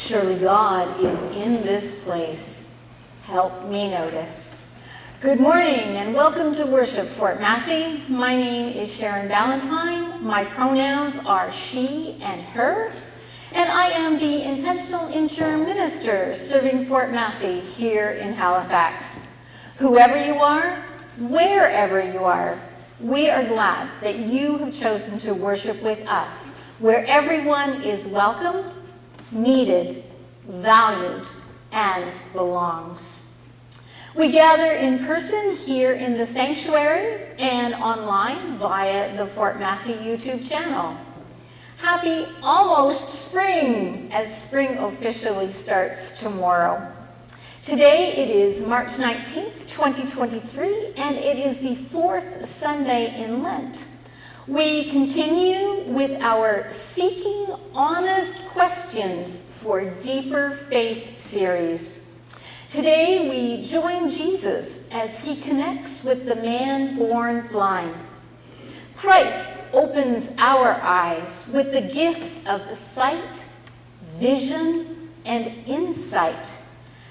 Surely God is in this place. Help me notice. Good morning and welcome to worship, Fort Massey. My name is Sharon Valentine. My pronouns are she and her, and I am the intentional interim minister serving Fort Massey here in Halifax. Whoever you are, wherever you are, we are glad that you have chosen to worship with us, where everyone is welcome, needed, valued, and belongs. We gather in person here in the sanctuary and online via the Fort Massey YouTube channel. Happy almost spring, as spring officially starts tomorrow. Today it is March 19th, 2023, and it is the fourth Sunday in Lent. We continue with our Seeking Honest Questions for Deeper Faith series. Today we join Jesus as he connects with the man born blind. Christ opens our eyes with the gift of sight, vision, and insight,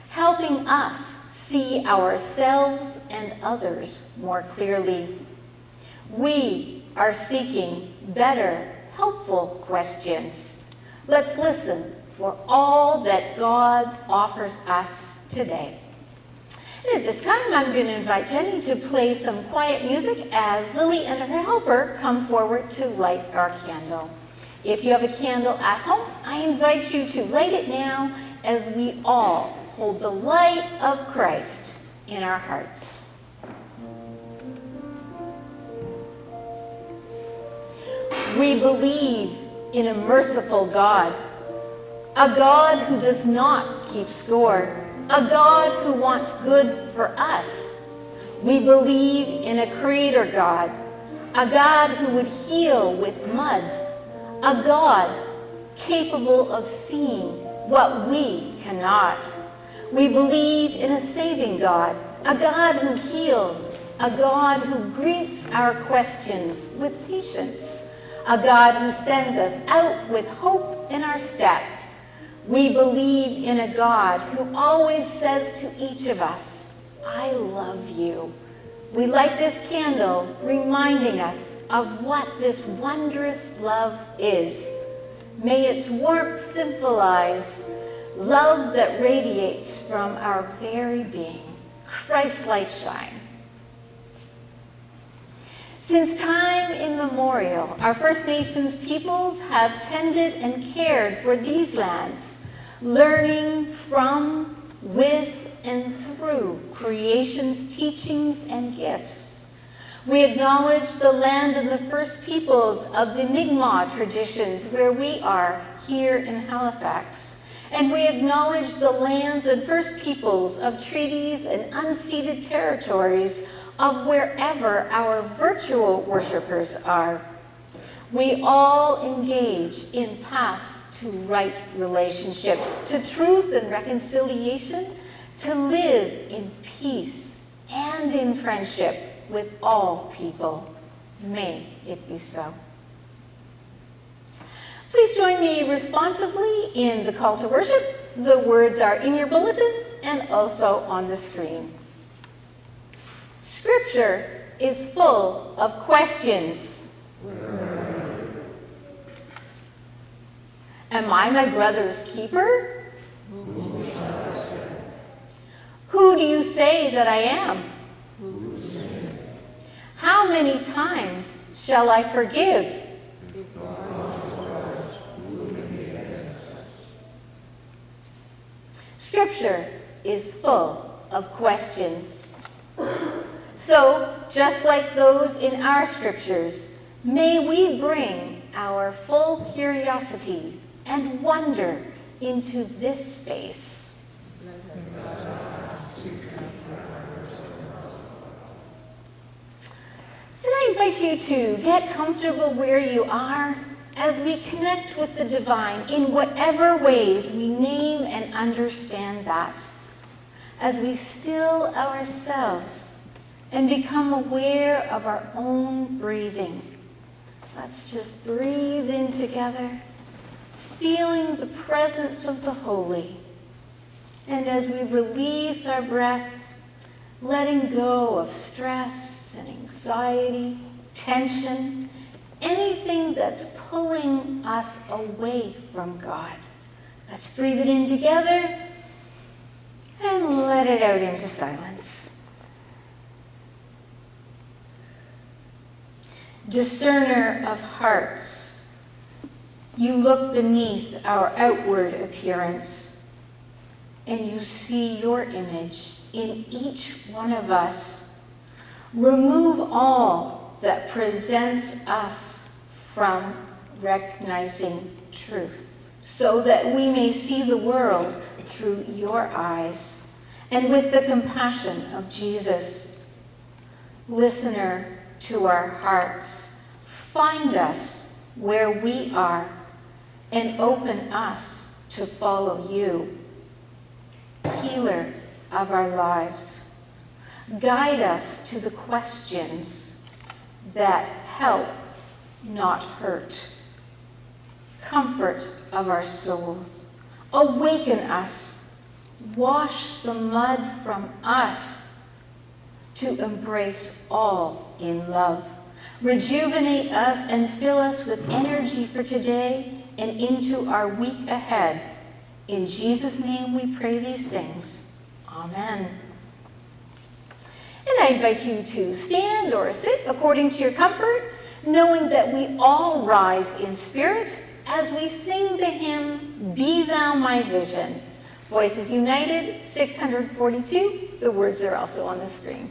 helping us see ourselves and others more clearly. We are seeking better, helpful questions. Let's listen for all that God offers us today. And at this time, I'm going to invite Jenny to play some quiet music as Lily and her helper come forward to light our candle. If you have a candle at home, I invite you to light it now as we all hold the light of Christ in our hearts. We believe in a merciful God, a God who does not keep score, a God who wants good for us. We believe in a creator God, a God who would heal with mud, a God capable of seeing what we cannot. We believe in a saving God, a God who heals, a God who greets our questions with patience, a God who sends us out with hope in our step. We believe in a God who always says to each of us, I love you. We light this candle reminding us of what this wondrous love is. May its warmth symbolize love that radiates from our very being. Christ's light shine. Since time immemorial, our First Nations peoples have tended and cared for these lands, learning from, with, and through creation's teachings and gifts. We acknowledge the land of the first peoples of the Mi'kmaq traditions where we are here in Halifax. And we acknowledge the lands and first peoples of treaties and unceded territories of wherever our virtual worshipers are. We all engage in paths to right relationships, to truth and reconciliation, to live in peace and in friendship with all people. May it be so. Please join me responsively in the call to worship. The words are in your bulletin and also on the screen. Scripture is full of questions. Am I my brother's keeper? Who do you say that I am? How many times shall I forgive? Scripture is full of questions. So, just like those in our scriptures, may we bring our full curiosity and wonder into this space. And I invite you to get comfortable where you are as we connect with the divine in whatever ways we name and understand that. As we still ourselves and become aware of our own breathing. Let's just breathe in together, feeling the presence of the holy. And as we release our breath, letting go of stress and anxiety, tension, anything that's pulling us away from God. Let's breathe it in together and let it out into silence. Discerner of hearts, you look beneath our outward appearance and you see your image in each one of us. Remove all that presents us from recognizing truth, so that we may see the world through your eyes and with the compassion of Jesus. Listener to our hearts, find us where we are and open us to follow you. Healer of our lives, guide us to the questions that help, not hurt. Comfort of our souls, awaken us, wash the mud from us to embrace all in love. Rejuvenate us and fill us with energy for today and into our week ahead. In Jesus' name we pray these things. Amen. And I invite you to stand or sit according to your comfort, knowing that we all rise in spirit as we sing the hymn, Be Thou My Vision. Voices United, 642. The words are also on the screen.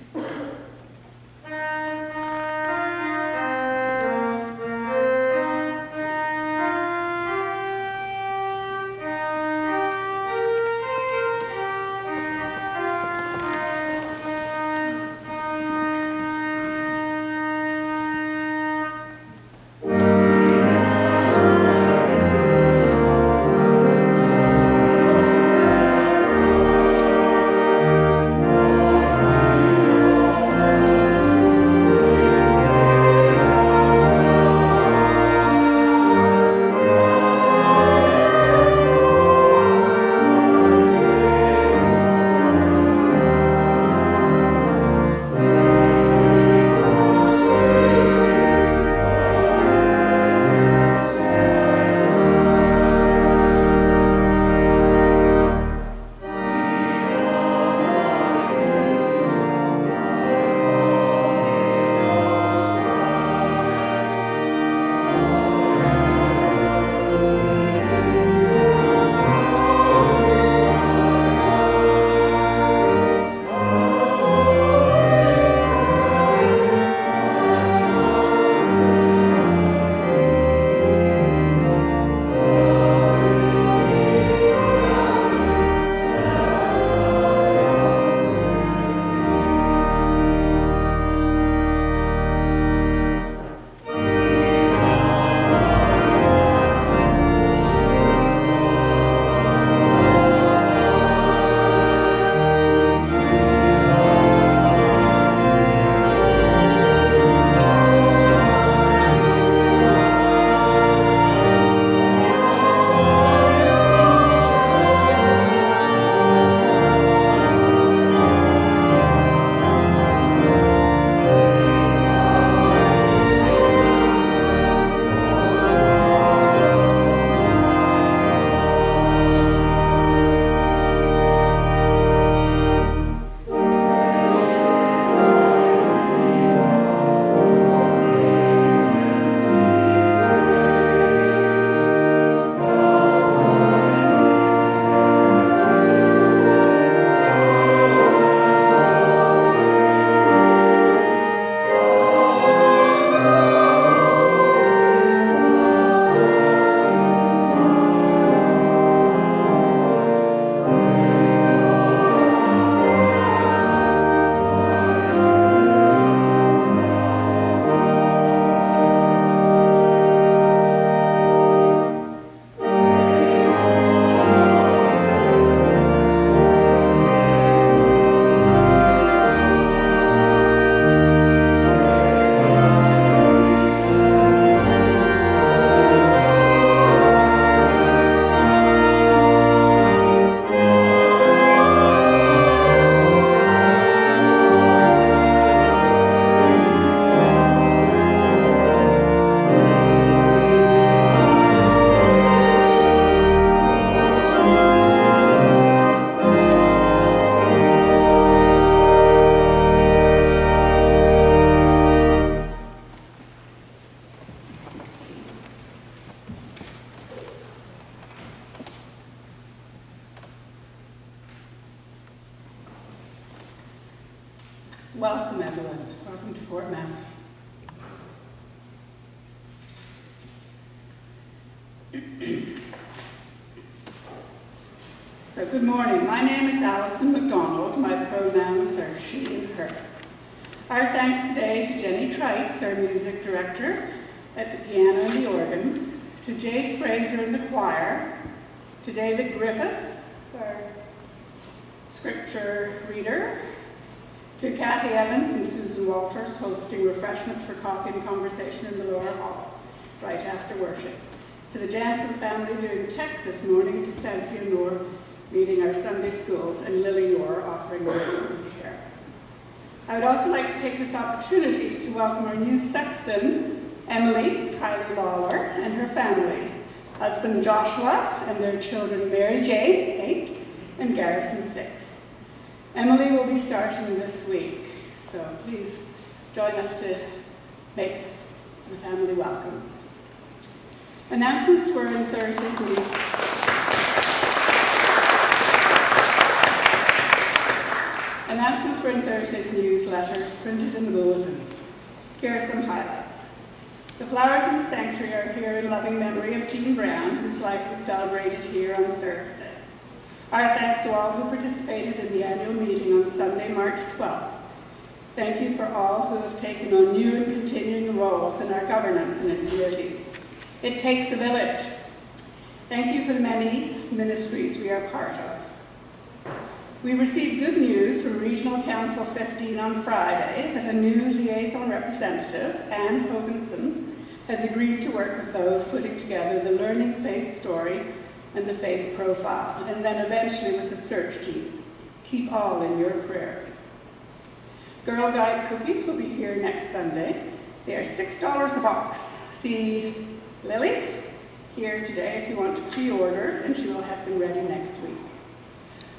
Welcome, everyone. Welcome to Fort Massey. So, good morning. My name is Alison MacDonald. My pronouns are she and her. Our thanks today to Jenny Trites, our music director, at the piano and the organ, to Jade Fraser in the choir, to David Griffiths, our scripture reader, to Kathy Evans and Susan Walters hosting refreshments for coffee and conversation in the lower hall right after worship, to the Jansen family doing tech this morning, to Sansia Noor leading our Sunday school, and Lily Noor offering nursing care. I would also like to take this opportunity to welcome our new sexton, Emily Kylie Lawler, and her family, husband Joshua, and their children Mary Jane, 8, and Garrison, 6. Emily will be starting this week, so please join us to make the family welcome. Announcements were in Thursday's news. Announcements were in Thursday's newsletters, printed in the bulletin. Here are some highlights. The flowers in the sanctuary are here in loving memory of Jean Brown, whose life was celebrated here on Thursday. Our thanks to all who participated in the annual meeting on Sunday, March 12th. Thank you for all who have taken on new and continuing roles in our governance and activities. It takes a village. Thank you for the many ministries we are part of. We received good news from Regional Council 15 on Friday that a new liaison representative, Anne Hoganson, has agreed to work with those putting together the Learning Faith story and the faith profile, and then eventually with the search team. Keep all in your prayers. Girl Guide cookies will be here next Sunday. They are $6 a box. See Lily here today if you want to pre-order, and she will have them ready next week.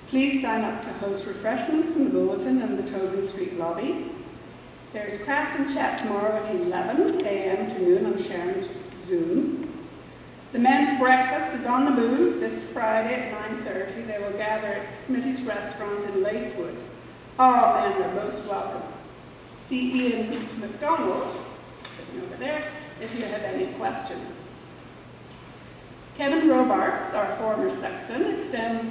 Please sign up to host refreshments in the bulletin and the Tobin Street lobby. There's Craft and Chat tomorrow at 11 a.m. to noon on Sharon's Zoom. The men's breakfast is on the booth this Friday at 9:30. They will gather at Smitty's restaurant in Lacewood. All men are most welcome. See Ian McDonald, sitting over there, if you have any questions. Kevin Robarts, our former sexton, extends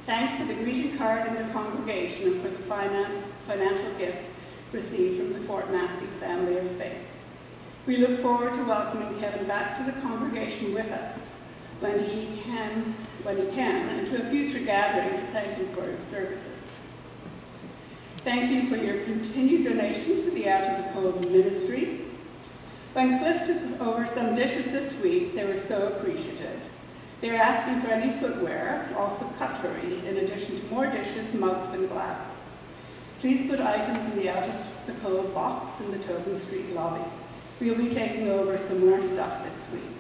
thanks for the greeting card in the congregation and for the financial gift received from the Fort Massey family of faith. We look forward to welcoming Kevin back to the congregation with us when he can, and to a future gathering to thank him for his services. Thank you for your continued donations to the Out of the Cold ministry. When Cliff took over some dishes this week, they were so appreciative. They're asking for any footwear, also cutlery, in addition to more dishes, mugs, and glasses. Please put items in the Out of the Cold box in the Tobin Street lobby. We'll be taking over some more stuff this week.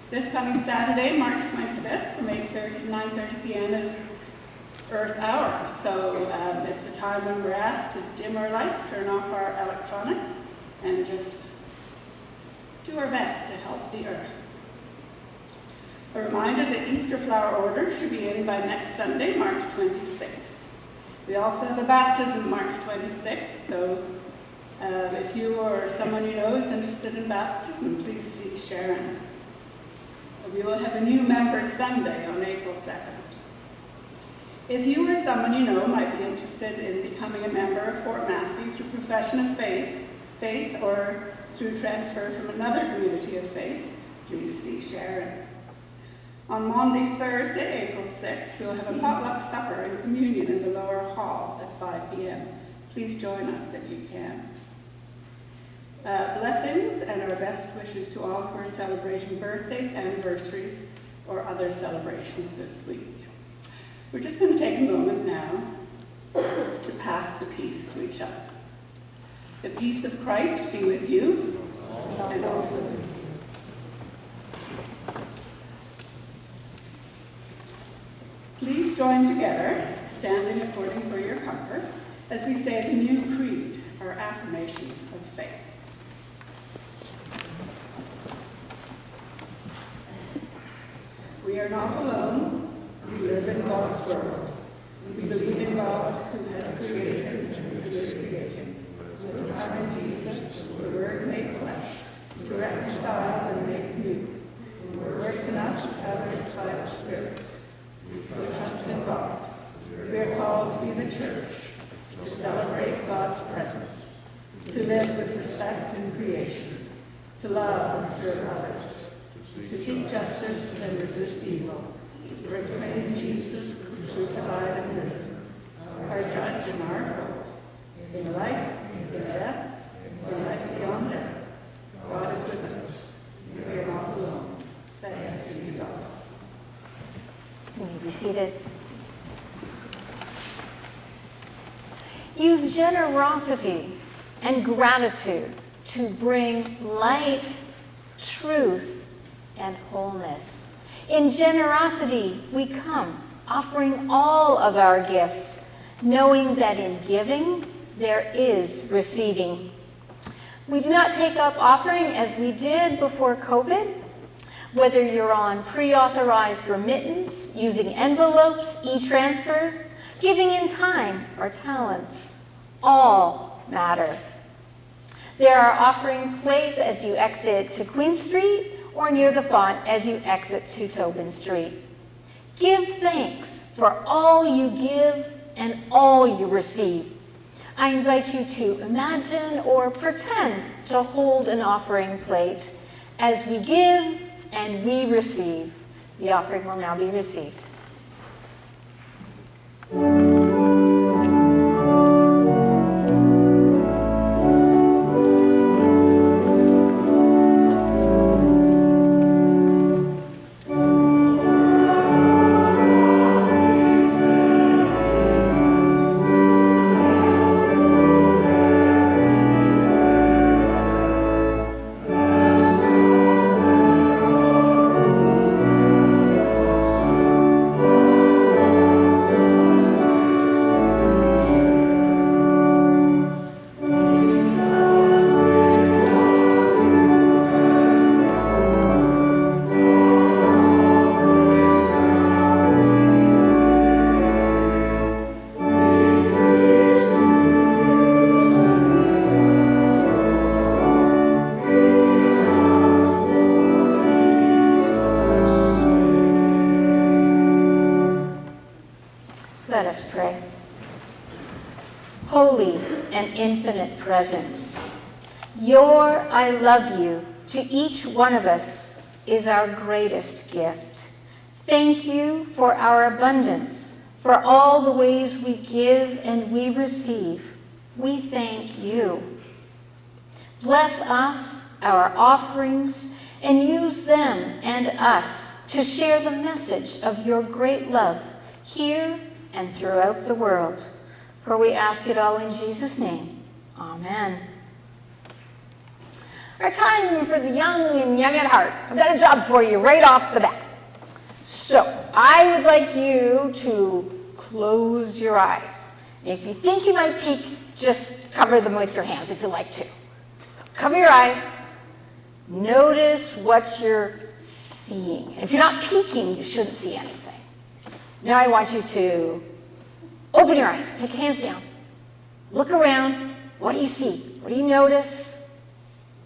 This coming Saturday, March 25th, from 8:30 to 9:30 p.m. is Earth Hour. So it's the time when we're asked to dim our lights, turn off our electronics, and just do our best to help the Earth. A reminder that Easter flower orders should be in by next Sunday, March 26th. We also have a baptism March 26th, so if you or someone you know is interested in baptism, please see Sharon. We will have a new member Sunday on April 2nd. If you or someone you know might be interested in becoming a member of Fort Massey through profession of faith or through transfer from another community of faith, please see Sharon. On Monday, Thursday, April 6th, we'll have a potluck supper and communion in the lower hall at 5 p.m. Please join us if you can. Blessings and our best wishes to all who are celebrating birthdays, anniversaries, or other celebrations this week. We're just going to take a moment now to pass the peace to each other. The peace of Christ be with you, and also with you. Please join together, standing according for your comfort, as we say the new creed, our affirmation of faith. We are not alone. We live in God's world. We believe in God who has created creating. With our in Jesus, the Word made flesh, to reconcile and make new, who works in us and others by the Spirit. We trust in God. We are called to be the church, to celebrate God's presence, to live with respect in creation, to love and serve others, to seek justice and resist evil, to proclaim Jesus crucified and risen, our judge and our hope, in life, in death, in life beyond death. God is with us. We are not alone. Thanks be to God. You may be seated. Use generosity and gratitude to bring light, truth, and wholeness. In generosity, we come, offering all of our gifts, knowing that in giving, there is receiving. We do not take up offering as we did before COVID. Whether you're on pre-authorized remittance, using envelopes, e-transfers, giving in time or talents, all matter. There are offering plates as you exit to Queen Street or near the font as you exit to Tobin Street. Give thanks for all you give and all you receive. I invite you to imagine or pretend to hold an offering plate. As we give and we receive, the offering will now be received. Let us pray. Holy and infinite presence, your I love you to each one of us is our greatest gift. Thank you for our abundance, for all the ways we give and we receive. We thank you. Bless us, our offerings, and use them and us to share the message of your great love here and throughout the world. For we ask it all in Jesus' name. Amen. Our time for the young and young at heart. I've got a job for you right off the bat. So I would like you to close your eyes. And if you think you might peek, just cover them with your hands if you like to. So cover your eyes. Notice what you're seeing. And if you're not peeking, you shouldn't see anything. Now I want you to open your eyes, take your hands down, look around. What do you see? What do you notice?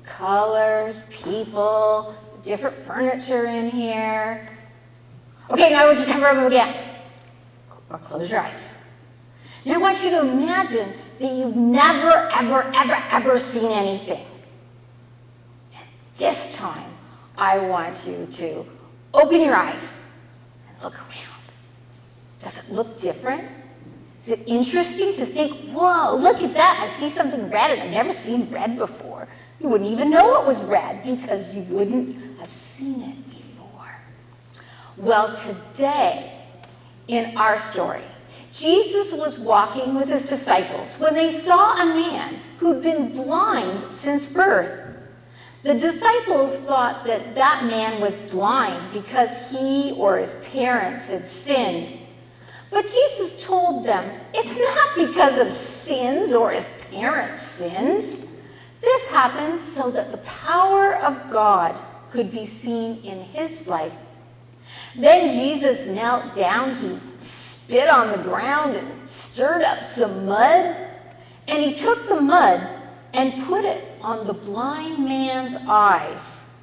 Colors, people, different furniture in here. Okay, now I want you to cover them again. Or close your eyes. Now I want you to imagine that you've never, ever seen anything. And this time, I want you to open your eyes and look around. Does it look different? Is it interesting to think, whoa, look at that. I see something red and I've never seen red before. You wouldn't even know it was red because you wouldn't have seen it before. Well, today in our story, Jesus was walking with his disciples when they saw a man who'd been blind since birth. The disciples thought that that man was blind because he or his parents had sinned. But Jesus told them it's not because of sins or his parents' sins. This happens so that the power of God could be seen in his life. Then Jesus knelt down, he spit on the ground and stirred up some mud, And he took the mud and put it on the blind man's eyes.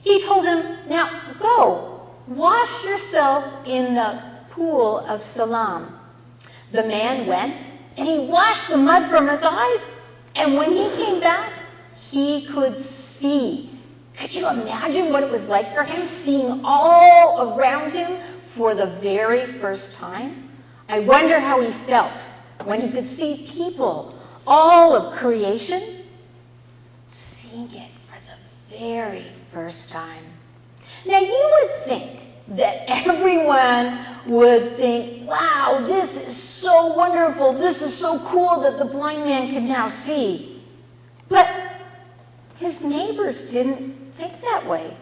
He told him, now go, wash yourself in the pool of Siloam. The man went, and he washed the mud from his eyes, and when he came back, he could see. Could you imagine what it was like for him, seeing all around him for the very first time? I wonder how he felt when he could see people, all of creation, seeing it for the very first time. Now you would think that everyone would think, wow, this is so wonderful, this is so cool that the blind man can now see. But his neighbors didn't think that way.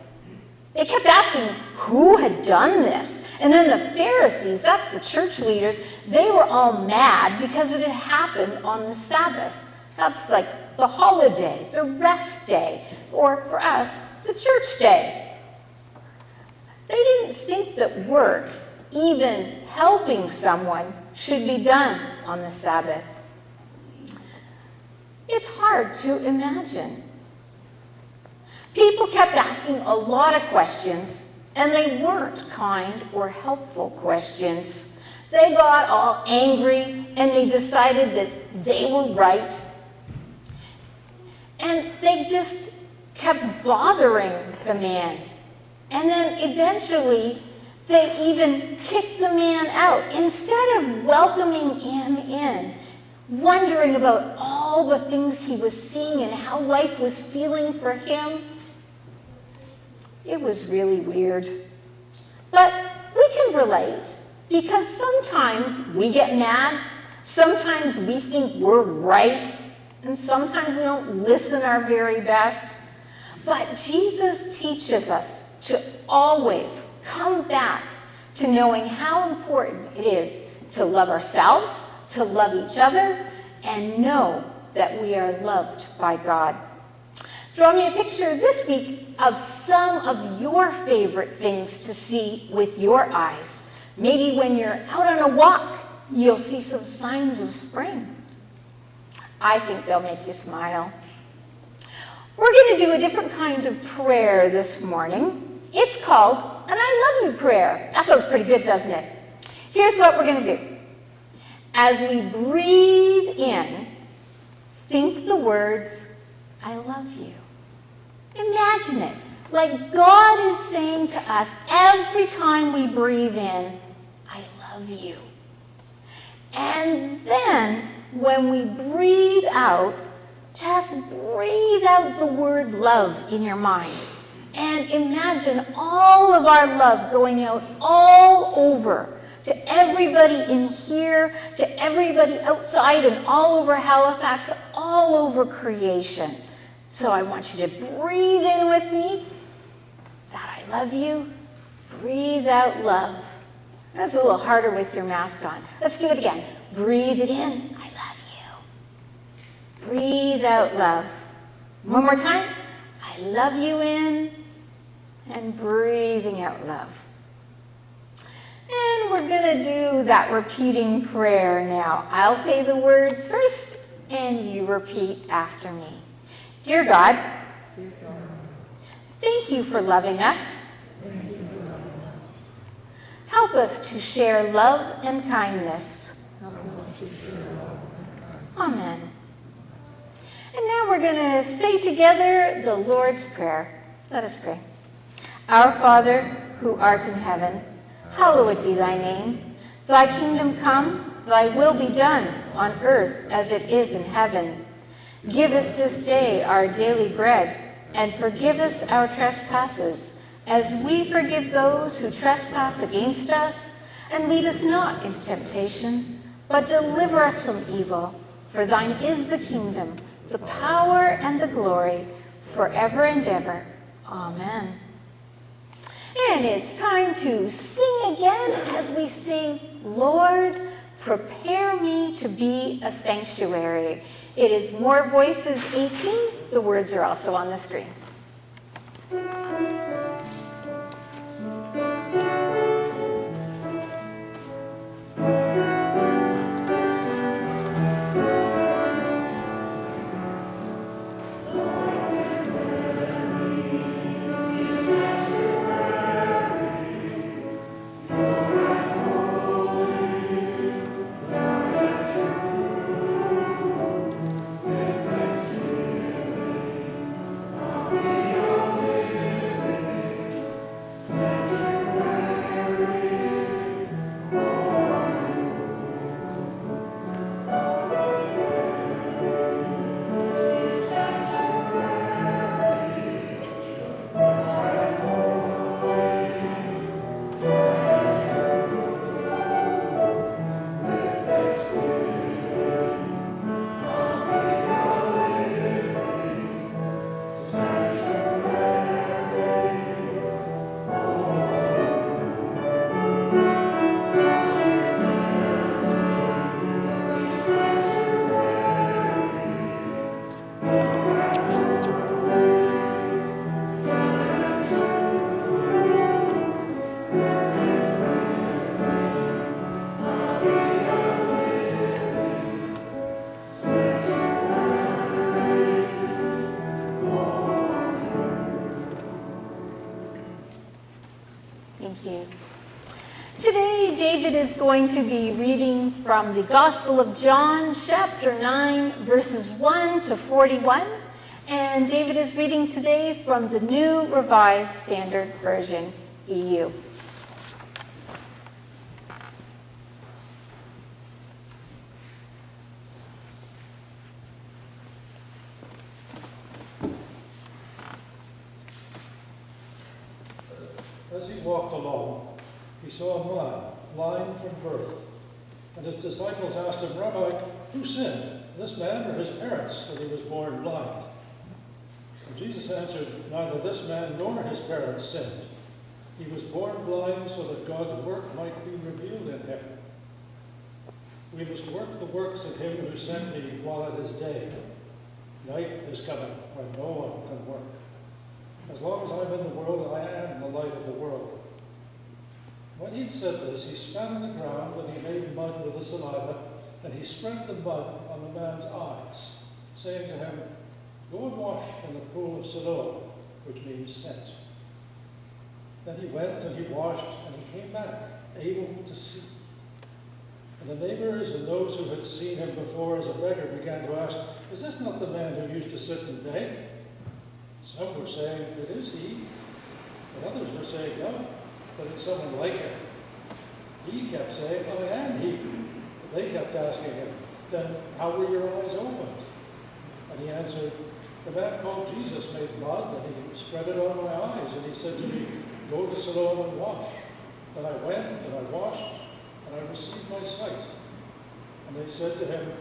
They kept asking who had done this. And then the Pharisees, that's the church leaders, they were all mad because it had happened on the Sabbath. That's like the holiday, the rest day, or for us, the church day. They didn't think that work, even helping someone, should be done on the Sabbath. It's hard to imagine. People kept asking a lot of questions, and they weren't kind or helpful questions. They got all angry, and they decided that they were right. And they just kept bothering the man. And then eventually, they even kicked the man out instead of welcoming him in, wondering about all the things he was seeing and how life was feeling for him. It was really weird. But we can relate, because sometimes we get mad, sometimes we think we're right, and sometimes we don't listen our very best. But Jesus teaches us to always come back to knowing how important it is to love ourselves, to love each other, and know that we are loved by God. Draw me a picture this week of some of your favorite things to see with your eyes. Maybe when you're out on a walk, you'll see some signs of spring. I think they'll make you smile. We're going to do a different kind of prayer this morning. It's called an I love you prayer. That sounds pretty good, doesn't it? Here's what we're going to do. As we breathe in, think the words, I love you. Imagine it, like God is saying to us every time we breathe in, I love you. And then when we breathe out, just breathe out the word love in your mind. And imagine all of our love going out all over to everybody in here, to everybody outside and all over Halifax, all over creation. So I want you to breathe in with me that I love you. Breathe out love. That's a little harder with your mask on. Let's do it again. Breathe it in. I love you. Breathe out love. One more time. I love you in. And breathing out love. And we're going to do that repeating prayer now. I'll say the words first, and you repeat after me. Dear God, thank you for loving us. Help us to share love and kindness. Amen. And now we're going to say together the Lord's Prayer. Let us pray. Our Father, who art in heaven, hallowed be thy name. Thy kingdom come, thy will be done, on earth as it is in heaven. Give us this day our daily bread, and forgive us our trespasses, as we forgive those who trespass against us. And lead us not into temptation, but deliver us from evil. For thine is the kingdom, the power, and the glory, forever and ever. Amen. And it's time to sing again as we sing, Lord, prepare me to be a sanctuary. It is More Voices 18. The words are also on the screen. Thank you. Today, David is going to be reading from the Gospel of John, chapter 9, verses 1 to 41. And David is reading today from the New Revised Standard Version, EU. As he walked along, he saw a man blind from birth. And his disciples asked him, "Rabbi, who sinned, this man or his parents, that he was born blind?" And Jesus answered, "Neither this man nor his parents sinned. He was born blind so that God's work might be revealed in him. We must work the works of him who sent me while it is day. Night is coming when no one can work. As long as I'm in the world, I am the light of the world." When he said this, he spat on the ground, and he made mud with the saliva, and he spread the mud on the man's eyes, saying to him, "Go and wash in the pool of Siloam," which means sent. Then he went and he washed, and he came back, able to see. And the neighbors and those who had seen him before as a beggar began to ask, "Is this not the man who used to sit and beg?" Some were saying, "It is he." And others were saying, "No, but it's someone like him." He kept saying, "I am he." But they kept asking him, "Then how were your eyes opened?" And he answered, "The man called Jesus made mud, and he spread it on my eyes, and he said to me, 'Go to Siloam and wash.' Then I went, and I washed, and I received my sight." And they said to him,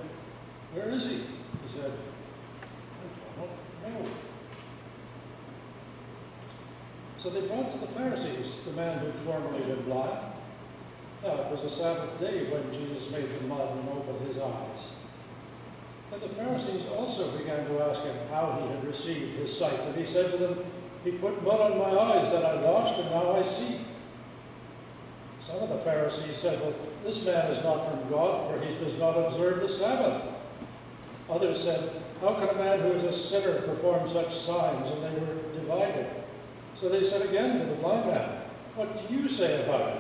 "Where is he?" He said, "I don't know." So they brought to the Pharisees the man who'd formerly been blind. Now it was a Sabbath day when Jesus made the mud and opened his eyes. Then the Pharisees also began to ask him how he had received his sight. And he said to them, "He put mud on my eyes, then I washed, and now I see." Some of the Pharisees said, "Well, this man is not from God, for he does not observe the Sabbath." Others said, "How can a man who is a sinner perform such signs?" And they were divided. So they said again to the blind man, "What do you say about it?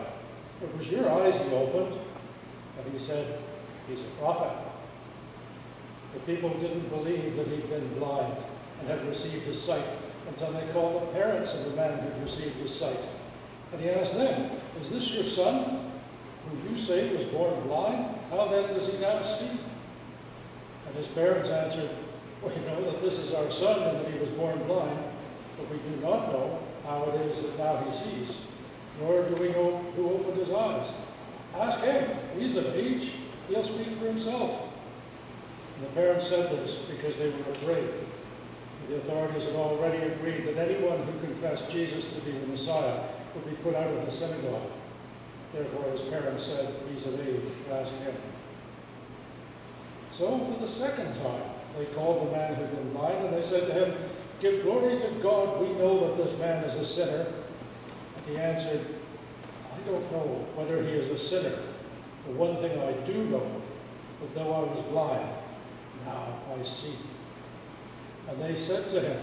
It was your eyes he opened." And he said, "He's a prophet." The people didn't believe that he'd been blind and had received his sight until they called the parents of the man who'd received his sight. And he asked them, "Is this your son, who you say was born blind? How then does he now see?" And his parents answered, "We know that this is our son and that he was born blind, but we do not know how it is that now he sees, nor do we know who opened his eyes. Ask him. He's of age. He'll speak for himself." And the parents said this because they were afraid. The authorities had already agreed that anyone who confessed Jesus to be the Messiah would be put out of the synagogue. Therefore his parents said, "He's of age. Ask him." So for the second time they called the man who had been blind, and they said to him, "Give glory to God. We know that this man is a sinner." And he answered, "I don't know whether he is a sinner. The one thing I do know, that though I was blind, now I see." And they said to him,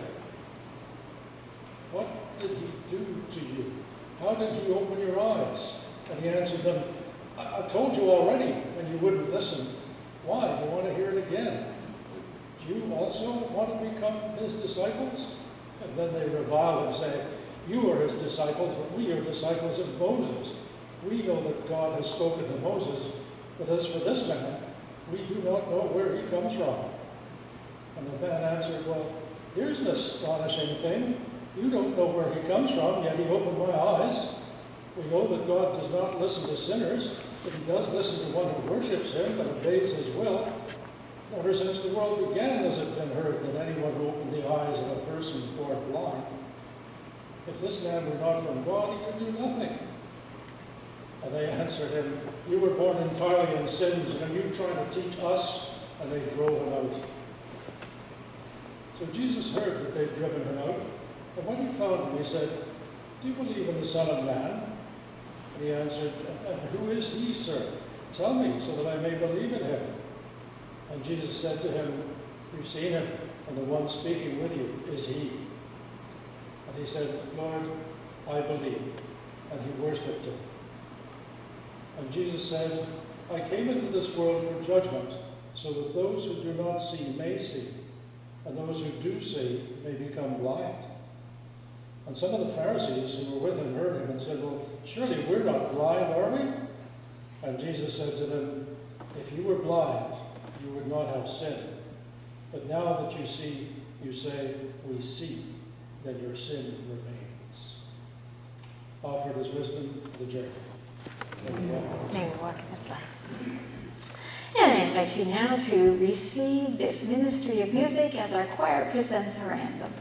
"What did he do to you? How did he open your eyes?" And he answered them, "I've told you already, and you wouldn't listen. Why? You want to hear it again? Do you also want to become his disciples?" And then they reviled him, saying, "You are his disciples, but we are disciples of Moses. We know that God has spoken to Moses, but as for this man, we do not know where he comes from." And the man answered, "Well, here's an astonishing thing. You don't know where he comes from, yet he opened my eyes. We know that God does not listen to sinners, but he does listen to one who worships him and obeys his will. Ever since the world began has it been heard that anyone who opened the eyes of a person born blind. If this man were not from God, he could do nothing." And they answered him, "You were born entirely in sins, and are you trying to teach us?" And they drove him out. So Jesus heard that they'd driven him out, and when he found him, he said, "Do you believe in the Son of Man?" And he answered, "And who is he, sir? Tell me, so that I may believe in him." And Jesus said to him, "You've seen him, and the one speaking with you is he." And he said, "Lord, I believe. and he worshipped him. And Jesus said, I came into this world for judgment, so that those who do not see may see, and those who do see may become blind. And some of the Pharisees who were with him heard him and said, well, surely we're not blind, are we? And Jesus said to them, if you were blind, you would not have sinned. But now that you see, you say, we see, then your sin remains. Offered as wisdom for the journey. May we walk in this life. And I invite you now to receive this ministry of music as our choir presents our anthem.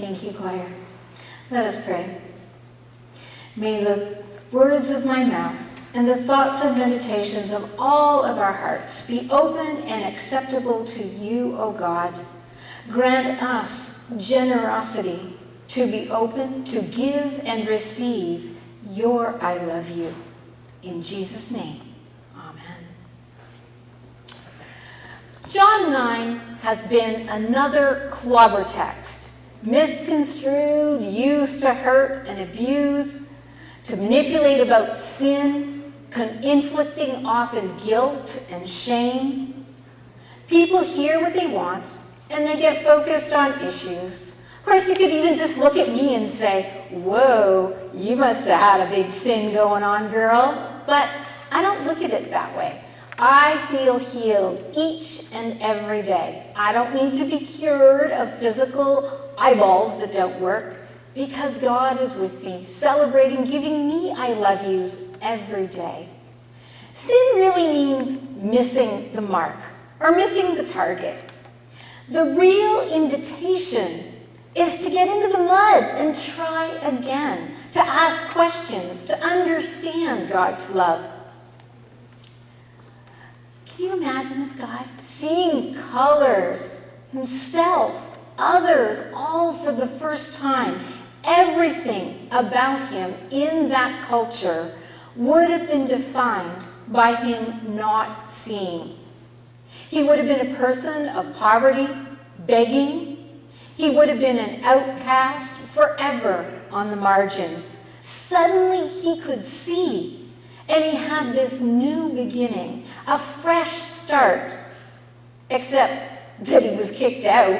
Thank you, choir. Let us pray. May the words of my mouth and the thoughts and meditations of all of our hearts be open and acceptable to you, O God. Grant us generosity to be open, to give and receive your I love you. In Jesus' name, amen. John 9 has been another clobber text, misconstrued, used to hurt and abuse, to manipulate about sin, inflicting often guilt and shame. People hear what they want, and they get focused on issues. Of course, you could even just look at me and say, whoa, you must have had a big sin going on, girl. But I don't look at it that way. I feel healed each and every day. I don't need to be cured of physical eyeballs that don't work, because God is with me, celebrating, giving me I love yous every day. Sin really means missing the mark, or missing the target. The real invitation is to get into the mud and try again, to ask questions, to understand God's love. Can you imagine this guy seeing colors, himself, others, all for the first time? Everything about him in that culture would have been defined by him not seeing. He would have been a person of poverty, begging. He would have been an outcast, forever on the margins. Suddenly he could see, and he had this new beginning, a fresh start, except that he was kicked out.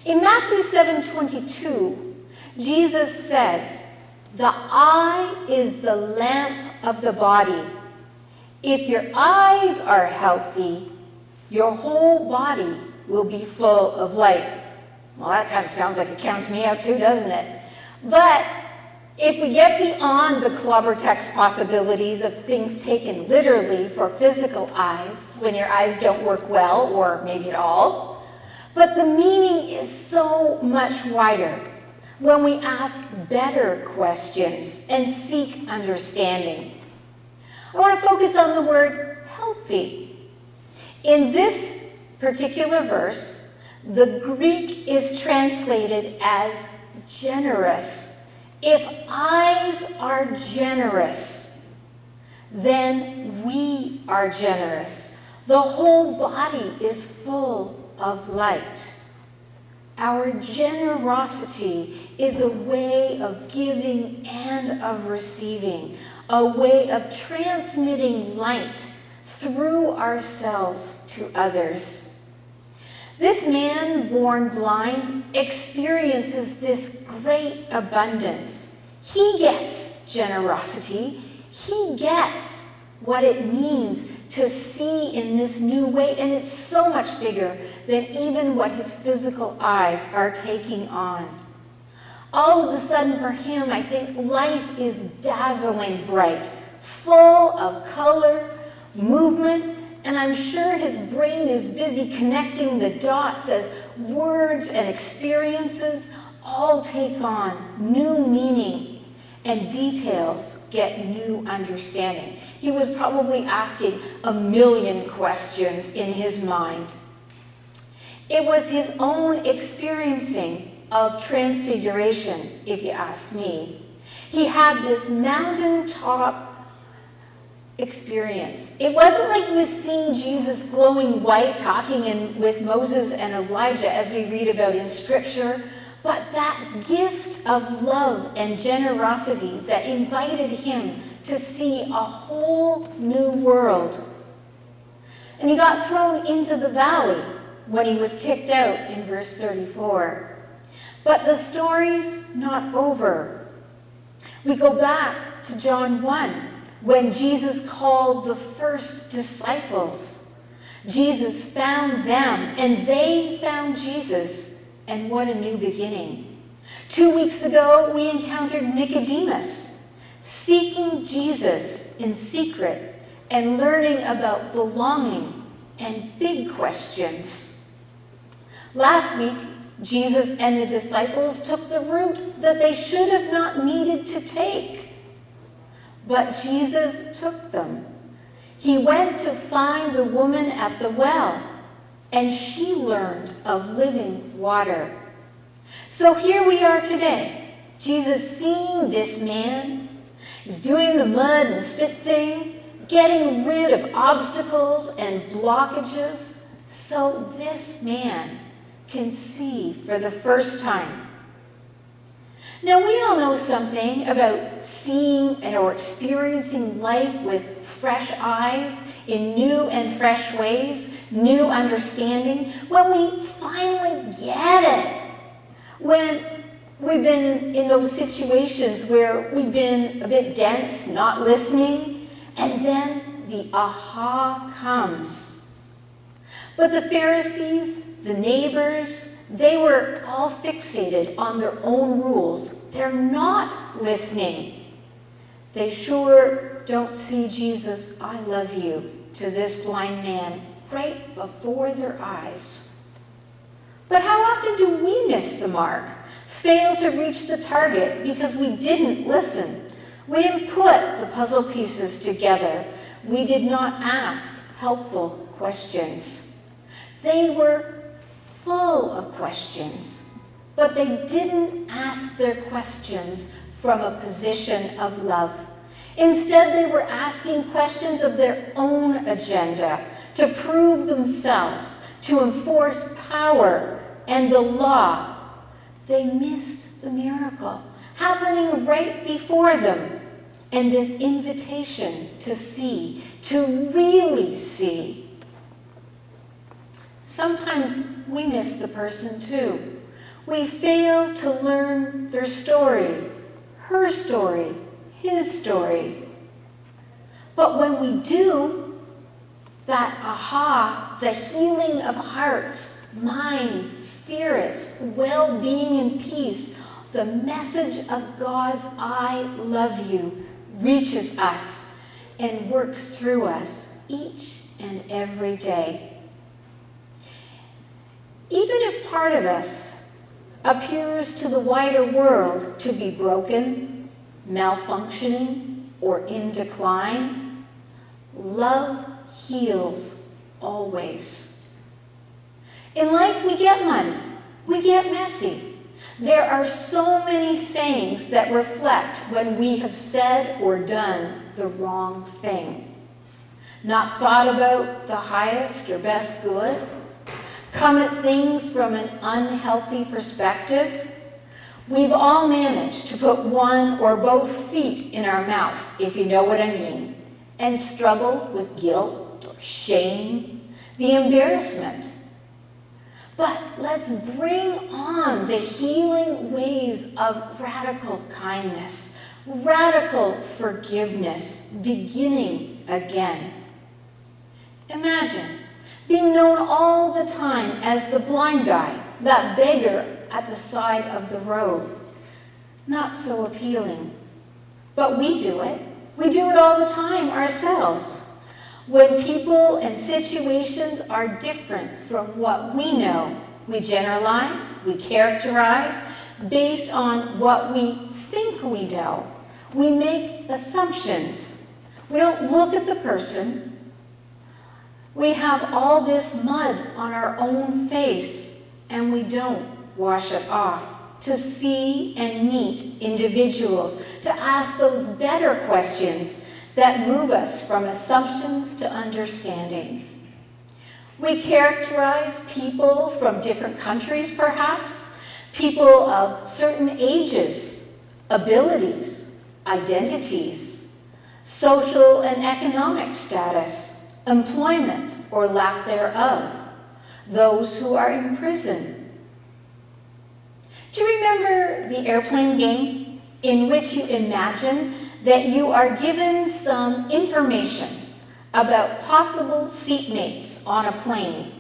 In Matthew 7:22, Jesus says, "The eye is the lamp of the body. If your eyes are healthy, your whole body will be full of light." Well, that kind of sounds like it counts me out too, doesn't it? But if we get beyond the clobber text possibilities of things taken literally for physical eyes, when your eyes don't work well, or maybe at all, but the meaning is so much wider when we ask better questions and seek understanding. I want to focus on the word healthy. In this particular verse, the Greek is translated as generous. If eyes are generous, then we are generous. The whole body is full of light. Our generosity is a way of giving and of receiving, a way of transmitting light through ourselves to others. This man born blind experiences this great abundance. He gets generosity. He gets what it means to see in this new way, and it's so much bigger than even what his physical eyes are taking on. All of a sudden for him, I think life is dazzling bright, full of color, movement, and I'm sure his brain is busy connecting the dots as words and experiences all take on new meaning and details get new understanding. He was probably asking a million questions in his mind. It was his own experiencing of transfiguration, if you ask me. He had this mountaintop experience. It wasn't like he was seeing Jesus glowing white talking with Moses and Elijah as we read about in Scripture, but that gift of love and generosity that invited him to see a whole new world. And he got thrown into the valley when he was kicked out in verse 34. But the story's not over. We go back to John 1, when Jesus called the first disciples. Jesus found them, and they found Jesus, and what a new beginning. 2 weeks ago, we encountered Nicodemus, seeking Jesus in secret and learning about belonging and big questions. Last week, Jesus and the disciples took the route that they should have not needed to take. But Jesus took them. He went to find the woman at the well, and she learned of living water. So here we are today. Jesus seeing this man, he's doing the mud and spit thing, getting rid of obstacles and blockages, so this man can see for the first time. Now, we all know something about seeing or experiencing life with fresh eyes, in new and fresh ways, new understanding, when we finally get it. When we've been in those situations where we've been a bit dense, not listening, and then the aha comes. But the Pharisees, the neighbors, they were all fixated on their own rules. They're not listening. They sure don't see Jesus, I love you, to this blind man right before their eyes. But how often do we miss the mark, fail to reach the target because we didn't listen? We didn't put the puzzle pieces together. We did not ask helpful questions. They were full of questions, but they didn't ask their questions from a position of love. Instead, they were asking questions of their own agenda to prove themselves, to enforce power and the law. They missed the miracle happening right before them, and this invitation to see, to really see. Sometimes we miss the person too. We fail to learn their story, her story, his story. But when we do, that aha, the healing of hearts, minds, spirits, well-being and peace, the message of God's I love you reaches us and works through us each and every day. Even if part of us appears to the wider world to be broken, malfunctioning, or in decline, love heals always. In life, we get muddy, we get messy. There are so many sayings that reflect when we have said or done the wrong thing. Not thought about the highest or best good, come at things from an unhealthy perspective. We've all managed to put one or both feet in our mouth, if you know what I mean, and struggle with guilt or shame, the embarrassment. But let's bring on the healing waves of radical kindness, radical forgiveness, beginning again. Imagine being known all the time as the blind guy, that beggar at the side of the road. Not so appealing. But we do it. We do it all the time ourselves. When people and situations are different from what we know, we generalize, we characterize based on what we think we know. We make assumptions. We don't look at the person. We have all this mud on our own face, and we don't wash it off to see and meet individuals, to ask those better questions that move us from assumptions to understanding. We characterize people from different countries, perhaps, people of certain ages, abilities, identities, social and economic status, employment or lack thereof, those who are in prison. Do you remember the airplane game in which you imagine that you are given some information about possible seatmates on a plane?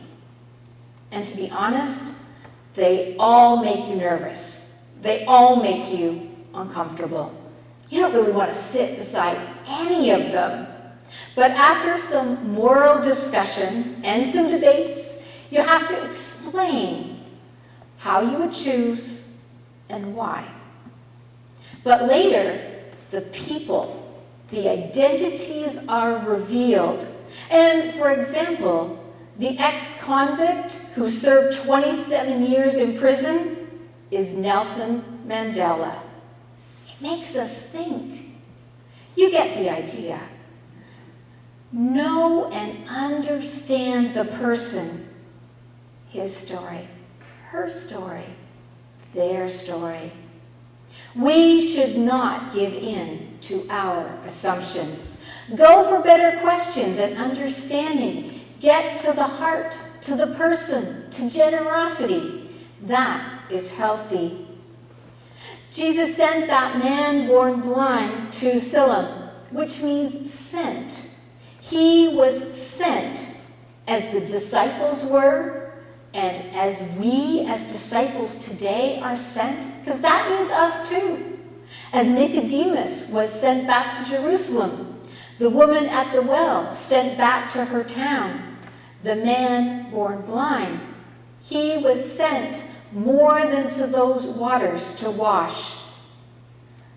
And to be honest, they all make you nervous. They all make you uncomfortable. You don't really want to sit beside any of them. But after some moral discussion and some debates, you have to explain how you would choose, and why. But later, the people, the identities are revealed. And for example, the ex-convict who served 27 years in prison is Nelson Mandela. It makes us think. You get the idea. Know and understand the person, his story, her story, their story. We should not give in to our assumptions. Go for better questions and understanding. Get to the heart, to the person, to generosity. That is healthy. Jesus sent that man born blind to Siloam, which means sent. He was sent as the disciples were, and as we as disciples today are sent, because that means us too. As Nicodemus was sent back to Jerusalem, the woman at the well sent back to her town, the man born blind, he was sent more than to those waters to wash.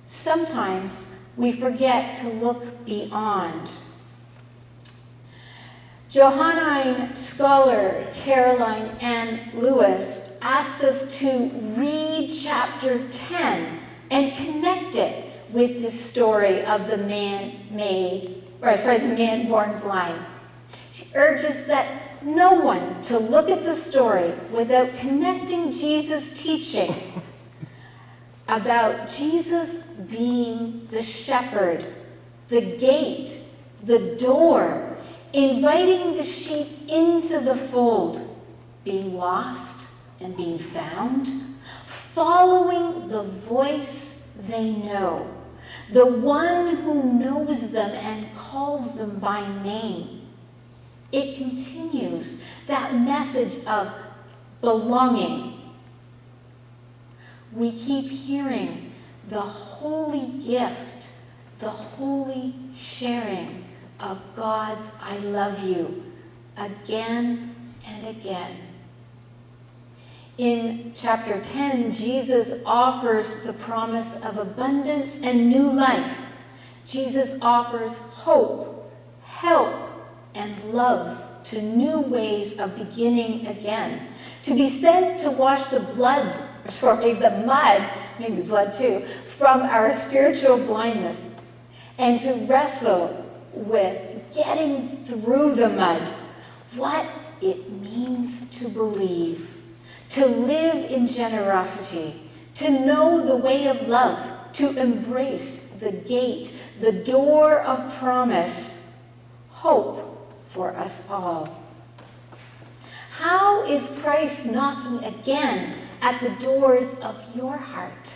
Sometimes we forget to look beyond. Johannine scholar Caroline Ann Lewis asked us to read chapter 10 and connect it with the story of the man born blind. She urges that no one to look at the story without connecting Jesus' teaching about Jesus being the shepherd, the gate, the door, inviting the sheep into the fold, being lost and being found, following the voice they know, the one who knows them and calls them by name. It continues that message of belonging. We keep hearing the holy gift, the holy sharing of God's I love you again and again. In chapter 10, Jesus offers the promise of abundance and new life. Jesus offers hope, help, and love to new ways of beginning again. To be sent to wash the mud, maybe blood too, from our spiritual blindness, and to wrestle with getting through the mud, what it means to believe, to live in generosity, to know the way of love, to embrace the gate, the door of promise, hope for us all. How is Christ knocking again at the doors of your heart?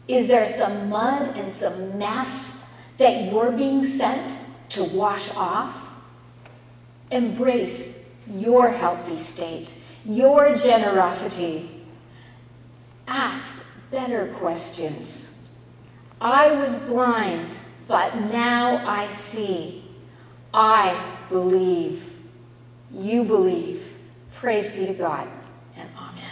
Is there some mud and some mess that you're being sent to wash off? Embrace your healthy state, your generosity. Ask better questions. I was blind, but now I see. I believe. You believe. Praise be to God, and amen.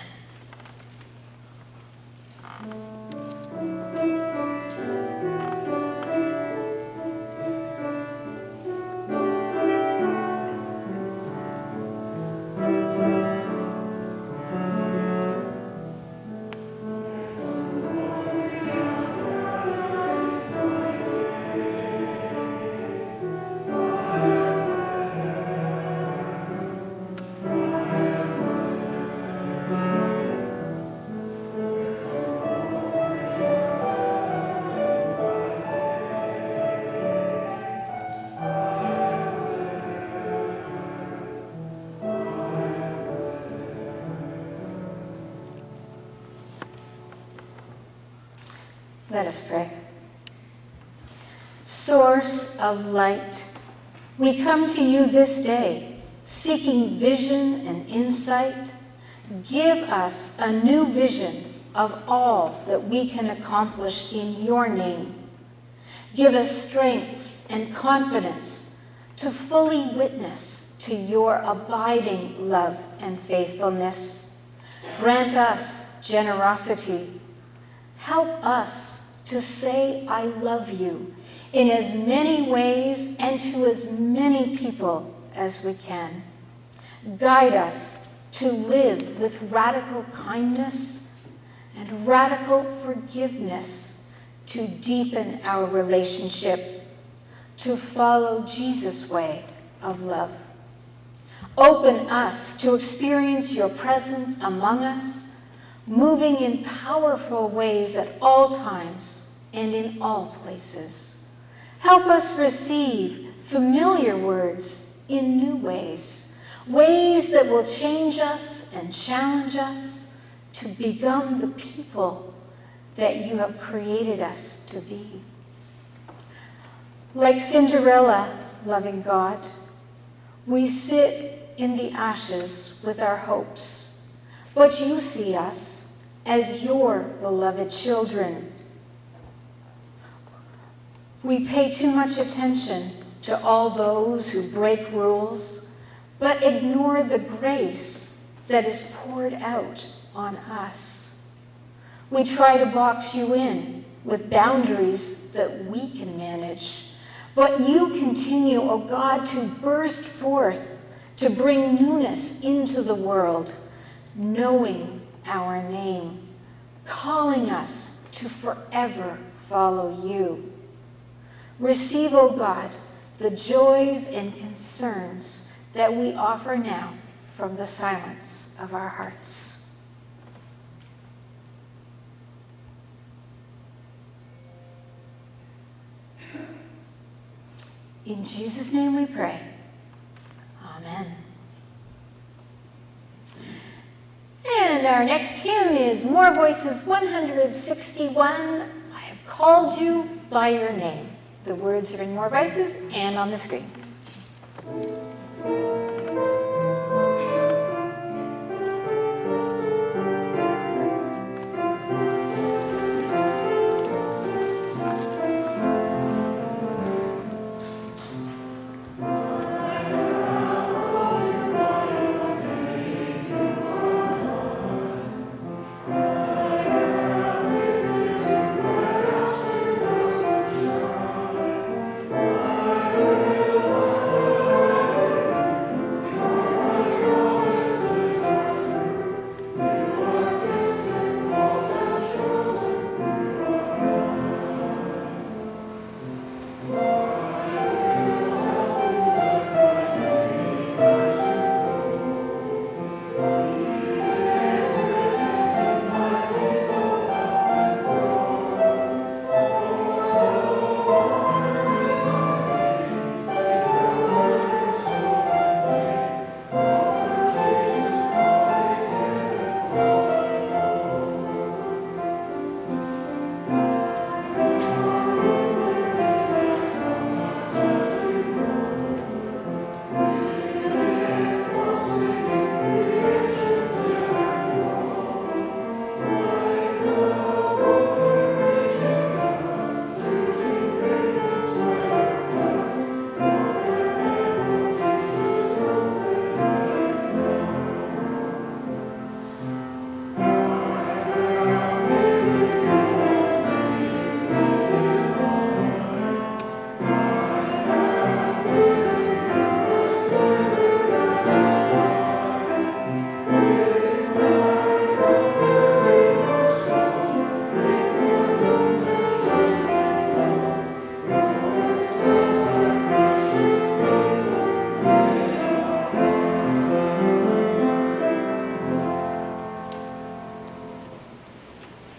Let us pray. Source of light, we come to you this day, seeking vision and insight. Give us a new vision of all that we can accomplish in your name. Give us strength and confidence to fully witness to your abiding love and faithfulness. Grant us generosity. Help us to say I love you in as many ways and to as many people as we can. Guide us to live with radical kindness and radical forgiveness to deepen our relationship, to follow Jesus' way of love. Open us to experience your presence among us, moving in powerful ways at all times and in all places. Help us receive familiar words in new ways, ways that will change us and challenge us to become the people that you have created us to be. Like Cinderella, loving God, we sit in the ashes with our hopes, but you see us as your beloved children. We pay too much attention to all those who break rules, but ignore the grace that is poured out on us. We try to box you in with boundaries that we can manage, but you continue, oh God, to burst forth, to bring newness into the world, knowing our name, calling us to forever follow you. Receive, O God, the joys and concerns that we offer now from the silence of our hearts. In Jesus' name we pray. Amen. And our next hymn is More Voices 161, I have called you by your name. The words are in More Voices and on the screen.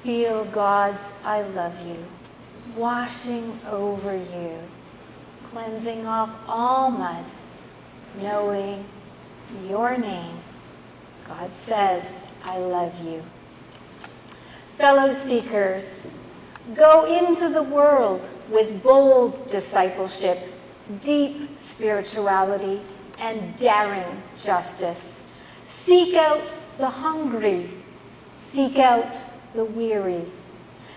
Feel God's I love you washing over you, cleansing off all mud, knowing your name. God says, I love you. Fellow seekers, go into the world with bold discipleship, deep spirituality, and daring justice. Seek out the hungry. Seek out the weary.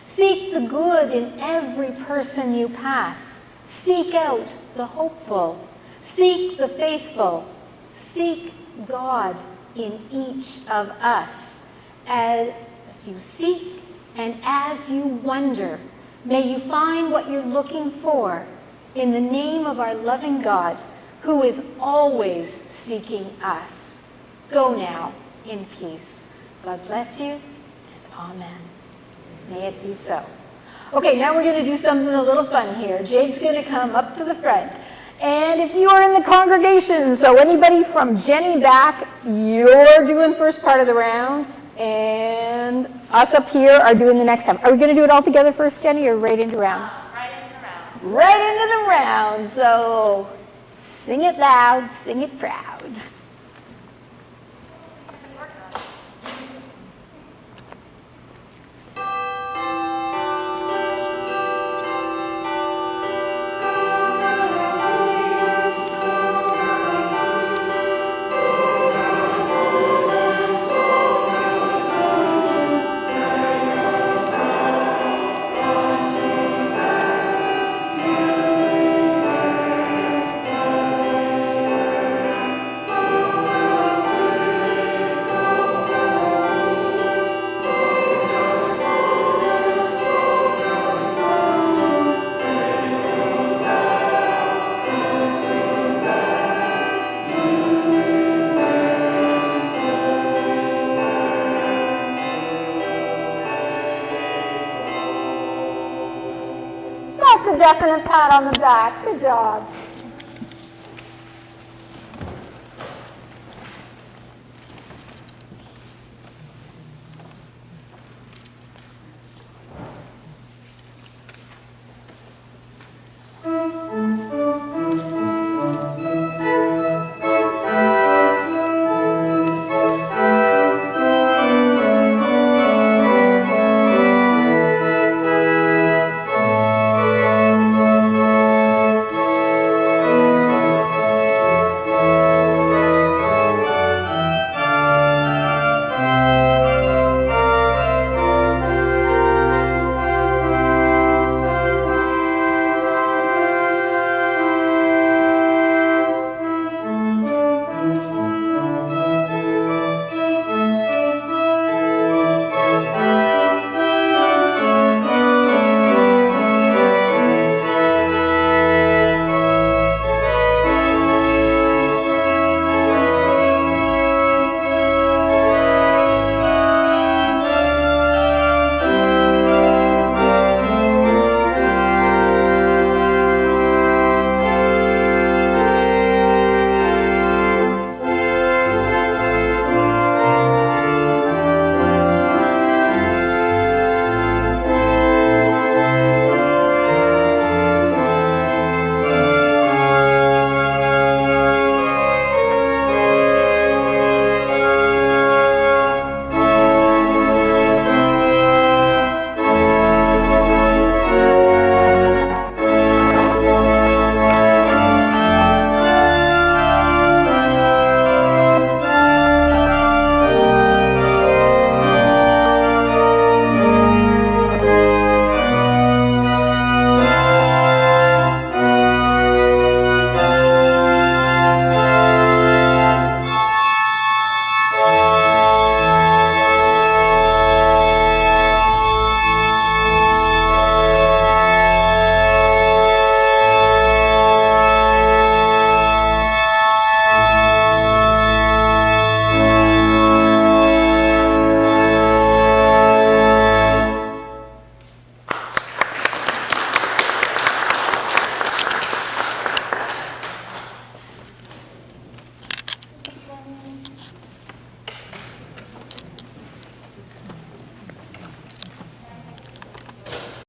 Seek the good in every person you pass. Seek out the hopeful. Seek the faithful. Seek God in each of us. as you seek and as you wonder. May you find what you're looking for in the name of our loving God, who is always seeking us. Go now in peace. God bless you, and amen. May it be so. Okay, now we're going to do something a little fun here. Jade's going to come up to the front. And if you are in the congregation, so anybody from Jenny back, you're doing first part of the round, and us up here are doing the next half. Are we going to do it all together first, Jenny, or right into round? Right into the round. Right into the round. So sing it loud, sing it proud. That's a definite pat on the back. Good job.